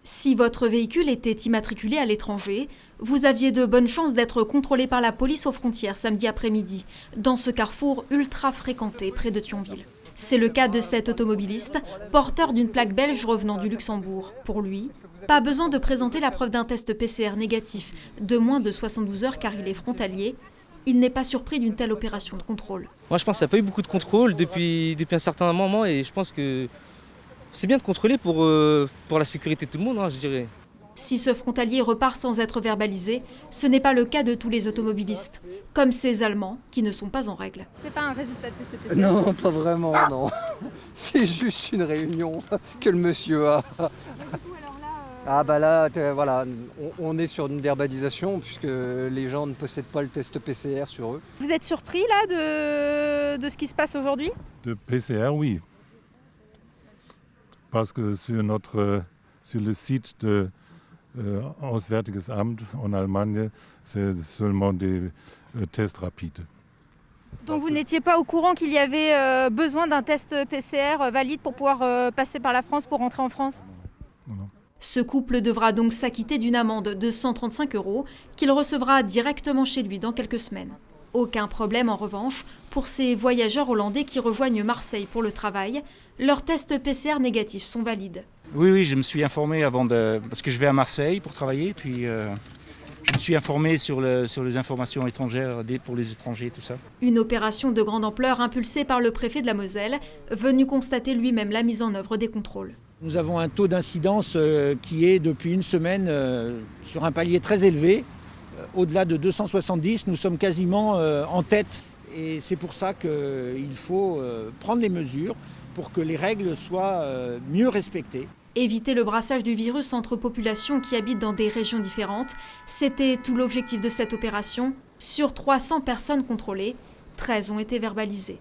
Si votre véhicule était immatriculé à l'étranger, vous aviez de bonnes chances d'être contrôlé par la police aux frontières samedi après-midi, dans ce carrefour ultra fréquenté près de Thionville. C'est le cas de cet automobiliste, porteur d'une plaque belge revenant du Luxembourg. Pour lui, pas besoin de présenter la preuve d'un test PCR négatif de moins de 72 heures car il est frontalier. Il n'est pas surpris d'une telle opération de contrôle. Moi je pense qu'il n'y a pas eu beaucoup de contrôle depuis un certain moment et je pense que c'est bien de contrôler pour la sécurité de tout le monde, je dirais. Si ce frontalier repart sans être verbalisé, ce n'est pas le cas de tous les automobilistes, comme ces Allemands qui ne sont pas en règle. C'est pas un résultat de test PCR? Non, pas vraiment, non. C'est juste une réunion que le monsieur a. Ah bah là, voilà, on est sur une verbalisation puisque les gens ne possèdent pas le test PCR sur eux. Vous êtes surpris là de ce qui se passe aujourd'hui? De PCR, oui. Parce que sur le site de Auswärtiges Amt en Allemagne, c'est seulement des tests rapides. Donc vous n'étiez pas au courant qu'il y avait besoin d'un test PCR valide pour pouvoir passer par la France pour rentrer en France? Non. Ce couple devra donc s'acquitter d'une amende de 135 € qu'il recevra directement chez lui dans quelques semaines. Aucun problème en revanche pour ces voyageurs hollandais qui rejoignent Marseille pour le travail. Leurs tests PCR négatifs sont valides. Oui, je me suis informé parce que je vais à Marseille pour travailler, puis je me suis informé sur les informations étrangères pour les étrangers, tout ça. Une opération de grande ampleur impulsée par le préfet de la Moselle, venu constater lui-même la mise en œuvre des contrôles. Nous avons un taux d'incidence qui est depuis une semaine sur un palier très élevé. Au-delà de 270, nous sommes quasiment en tête. Et c'est pour ça qu'il faut prendre les mesures pour que les règles soient mieux respectées. Éviter le brassage du virus entre populations qui habitent dans des régions différentes, c'était tout l'objectif de cette opération. Sur 300 personnes contrôlées, 13 ont été verbalisées.